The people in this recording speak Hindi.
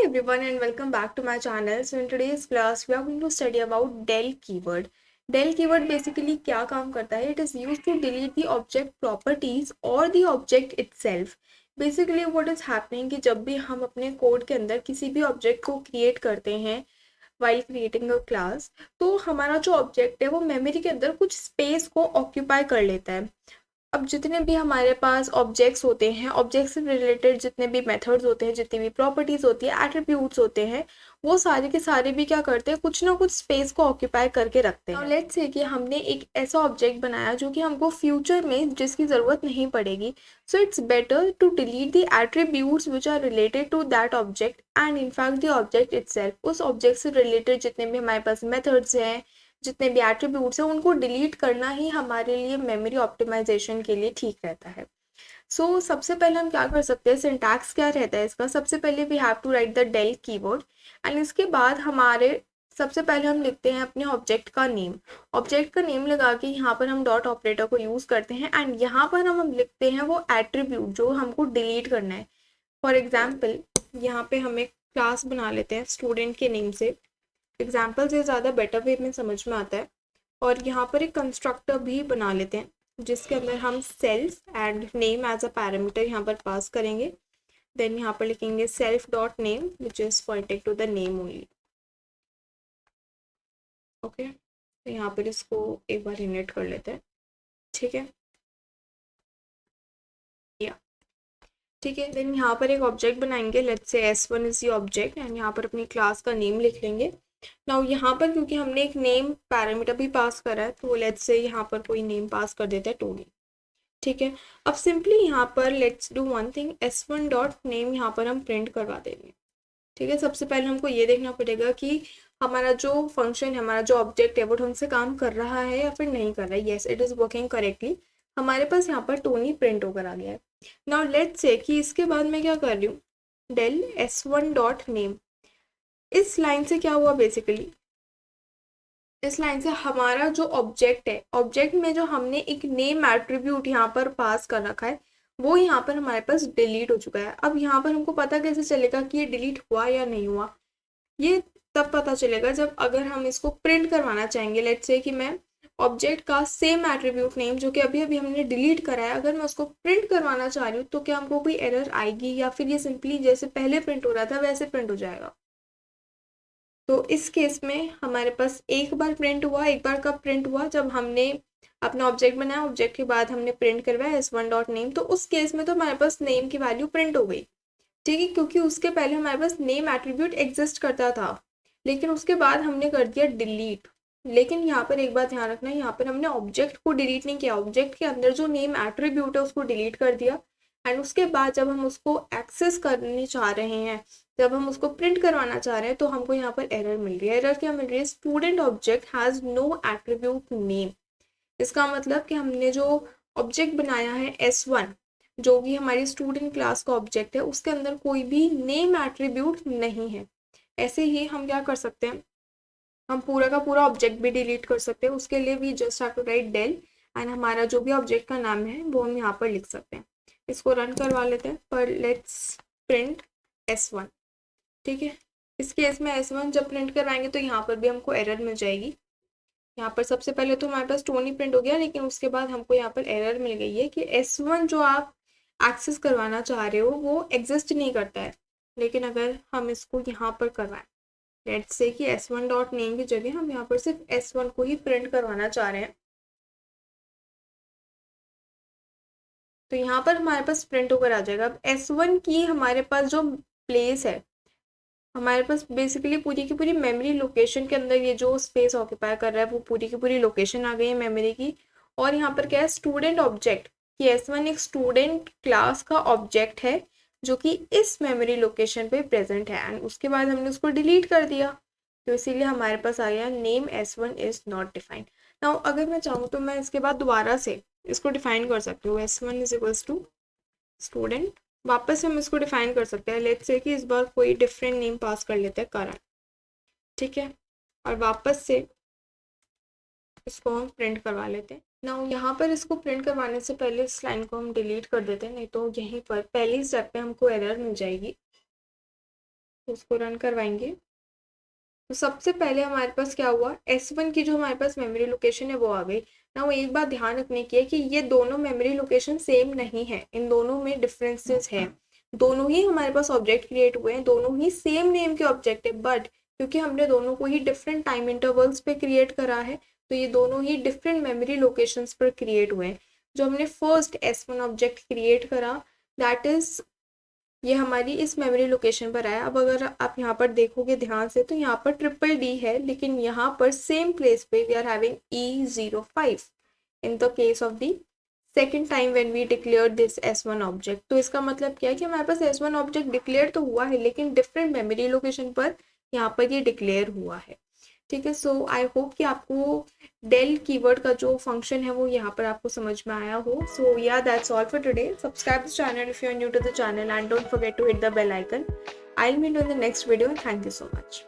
everyone and welcome back to my channel. So in today's class we are going to study about del keyword. Del keyword basically क्या काम करता है? It is used to delete the object properties or the object itself. Basically what is happening कि जब भी हम अपने कोड के अंदर किसी भी ऑब्जेक्ट को क्रिएट करते हैं while creating a class, तो हमारा जो ऑब्जेक्ट है वो मेमोरी के अंदर कुछ स्पेस को ऑक्यूपाई कर लेता है. अब जितने भी हमारे पास ऑब्जेक्ट्स होते हैं, ऑब्जेक्ट से रिलेटेड जितने भी मेथड्स होते हैं, जितनी भी प्रॉपर्टीज होती है, एट्रीब्यूट्स होते हैं, वो सारे के सारे भी क्या करते हैं, कुछ ना कुछ स्पेस को ऑक्यूपाई करके रखते हैं. लेट्स से कि हमने एक ऐसा ऑब्जेक्ट बनाया जो कि हमको फ्यूचर में जिसकी ज़रूरत नहीं पड़ेगी. So it's better to delete the attributes which are related to that object and in fact the object itself. उस ऑब्जेक्ट से रिलेटेड जितने भी हमारे पास मेथड्स हैं, जितने भी एट्रीब्यूट्स हैं, उनको डिलीट करना ही हमारे लिए मेमोरी ऑप्टिमाइजेशन के लिए ठीक रहता है. सबसे पहले हम क्या कर सकते हैं, सिंटैक्स क्या रहता है इसका. सबसे पहले we have to write the del keyword and इसके बाद हमारे सबसे पहले हम लिखते हैं अपने ऑब्जेक्ट का नेम. ऑब्जेक्ट का नेम लगा के यहाँ पर हम डॉट ऑपरेटर को यूज़ करते हैं एंड यहाँ पर हम लिखते हैं वो एट्रीब्यूट जो हमको डिलीट करना है. फॉर एग्जाम्पल यहाँ पे हम एक क्लास बना लेते हैं स्टूडेंट के नेम से. एग्जाम्पल से ज़्यादा बेटर वे में समझ में आता है. और यहाँ पर एक कंस्ट्रक्टर भी बना लेते हैं जिसके अंदर हम self and name as a parameter यहाँ पर पास करेंगे. देन यहाँ पर लिखेंगे self dot name which is pointing to the name only. Okay, तो यहाँ पर इसको एक बार इनिट कर लेते हैं. ठीक है, या ठीक है. देन यहाँ पर एक ऑब्जेक्ट बनाएंगे. Let's say S1 is the object and यहाँ पर अपनी क्लास का नेम लिख लेंगे. नाउ यहाँ पर क्योंकि हमने एक नेम पैरामीटर भी पास करा है, तो लेट्स से यहाँ पर कोई नेम पास कर देता है टोनी. ठीक है, अब सिंपली यहाँ पर let's do one thing, S1 dot name यहाँ पर हम प्रिंट करवा देंगे. ठीक है, सबसे पहले हमको ये देखना पड़ेगा कि हमारा जो फंक्शन है, हमारा जो ऑब्जेक्ट है, वो ढंग से काम कर रहा है या फिर नहीं कर रहा है. Yes, it is working correctly. हमारे पास यहाँ पर टोनी प्रिंट होकर आ गया है. नाउ लेट्स से कि इसके बाद मैं क्या कर रही हूँ, डेल S1 डॉट नेम. इस लाइन से क्या हुआ बेसिकली, इस लाइन से हमारा जो ऑब्जेक्ट है, ऑब्जेक्ट में जो हमने एक नेम एट्रीब्यूट यहाँ पर पास कर रखा है, वो यहाँ पर हमारे पास डिलीट हो चुका है. अब यहाँ पर हमको पता कैसे चलेगा कि ये डिलीट हुआ या नहीं हुआ. ये तब पता चलेगा जब अगर हम इसको प्रिंट करवाना चाहेंगे. लेट्स से कि मैं ऑब्जेक्ट का सेम एट्रीब्यूट नेम जो कि अभी अभी हमने डिलीट करा है, अगर मैं उसको प्रिंट करवाना चाह रही हूँ, तो क्या हमको कोई एरर आएगी या फिर ये सिंपली जैसे पहले प्रिंट हो रहा था वैसे प्रिंट हो जाएगा. तो इस केस में हमारे पास एक बार प्रिंट हुआ. एक बार कब प्रिंट हुआ, जब हमने अपना ऑब्जेक्ट बनाया, ऑब्जेक्ट के बाद हमने प्रिंट करवाया S1 डॉट नेम. तो उस केस में तो हमारे पास नेम की वैल्यू प्रिंट हो गई. ठीक है, क्योंकि उसके पहले हमारे पास नेम एट्रीब्यूट एग्जिस्ट करता था, लेकिन उसके बाद हमने कर दिया डिलीट. लेकिन यहाँ पर एक बात ध्यान रखना, यहाँ पर हमने ऑब्जेक्ट को डिलीट नहीं किया, ऑब्जेक्ट के अंदर जो नेम एट्रीब्यूट है उसको डिलीट कर दिया. एंड उसके बाद जब हम उसको एक्सेस करने चाह रहे हैं, जब हम उसको प्रिंट करवाना चाह रहे हैं, तो हमको यहाँ पर एरर मिल रही है. एरर क्या मिल रही है, student object has no attribute name. इसका मतलब कि हमने जो ऑब्जेक्ट बनाया है S1, जो कि हमारी स्टूडेंट क्लास का ऑब्जेक्ट है, उसके अंदर कोई भी नेम एट्रीब्यूट नहीं है. ऐसे ही हम क्या कर सकते हैं, हम पूरा का पूरा ऑब्जेक्ट भी डिलीट कर सकते हैं. उसके लिए भी just have to write del and हमारा जो भी ऑब्जेक्ट का नाम है वो हम यहाँ पर लिख सकते हैं. इसको रन करवा लेते हैं. पर लेट्स प्रिंट S1. ठीक है, इस केस में S1 जब प्रिंट करवाएंगे तो यहाँ पर भी हमको एरर मिल जाएगी. यहाँ पर सबसे पहले तो हमारे पास टोनी प्रिंट हो गया, लेकिन उसके बाद हमको यहाँ पर एरर मिल गई है कि S1 जो आप एक्सेस करवाना चाह रहे हो वो एग्जिस्ट नहीं करता है. लेकिन अगर हम इसको यहाँ पर करवाएं, लेट्स से कि S1 डॉट नेम की जगह हम यहाँ पर सिर्फ S1 को ही प्रिंट करवाना चाह रहे हैं, तो यहाँ पर हमारे पास प्रिंट होकर आ जाएगा. अब S1 की हमारे पास जो प्लेस है, हमारे पास बेसिकली पूरी की पूरी मेमोरी लोकेशन के अंदर ये जो स्पेस ऑक्यूपाई कर रहा है वो पूरी की पूरी लोकेशन आ गई है मेमोरी की. और यहाँ पर क्या है, स्टूडेंट ऑब्जेक्ट, कि S1 एक स्टूडेंट क्लास का ऑब्जेक्ट है जो कि इस मेमोरी लोकेशन पे प्रेजेंट है. एंड उसके बाद हमने उसको डिलीट कर दिया, तो इसीलिए हमारे पास आ गया name S1 is not defined. Now अगर मैं चाहूँ तो मैं इसके बाद दोबारा से इसको डिफाइन कर सकती हूँ. S1 is equals to student. वापस हम इसको डिफाइन कर सकते हैं. लेट्स से कि इस बार कोई डिफरेंट नेम पास कर लेते हैं, करण. ठीक है, और वापस से इसको हम प्रिंट करवा लेते हैं. नाउ यहाँ पर इसको प्रिंट करवाने से पहले इस लाइन को हम डिलीट कर देते हैं, नहीं तो यहीं पर पहली स्टेप पे हमको एरर मिल जाएगी. उसको रन करवाएंगे। तो सबसे पहले हमारे पास क्या हुआ, S1 की जो हमारे पास मेमोरी लोकेशन है वो आ गई ना। वो एक बात ध्यान रखने की है कि ये दोनों मेमोरी लोकेशन सेम नहीं है, इन दोनों में डिफरेंसेस है। दोनों ही हमारे पास ऑब्जेक्ट क्रिएट हुए हैं, दोनों ही सेम नेम के ऑब्जेक्ट है, बट क्योंकि हमने दोनों को ही डिफरेंट टाइम इंटरवल्स पे क्रिएट करा है तो ये दोनों ही डिफरेंट मेमोरी लोकेशंस पर क्रिएट हुए हैं। जो हमने फर्स्ट S1 ऑब्जेक्ट क्रिएट करा दैट इज ये हमारी इस मेमोरी लोकेशन पर आया। अब अगर आप यहाँ पर देखोगे ध्यान से तो यहाँ पर DDD है, लेकिन यहाँ पर सेम प्लेस पे we are having E05 in the case of the second time when we declare this S1 object. तो इसका मतलब क्या है कि हमारे पास S1 ऑब्जेक्ट डिक्लेयर तो हुआ है लेकिन डिफरेंट मेमोरी लोकेशन पर यहाँ पर ये डिक्लेयर हुआ है। ठीक है, सो आई होप कि आपको डेल कीवर्ड का जो फंक्शन है वो यहाँ पर आपको समझ में आया हो। सो या that's all for today. Subscribe the channel if you are new to the channel and don't forget to hit the bell icon. I will meet in the next video and thank you so much.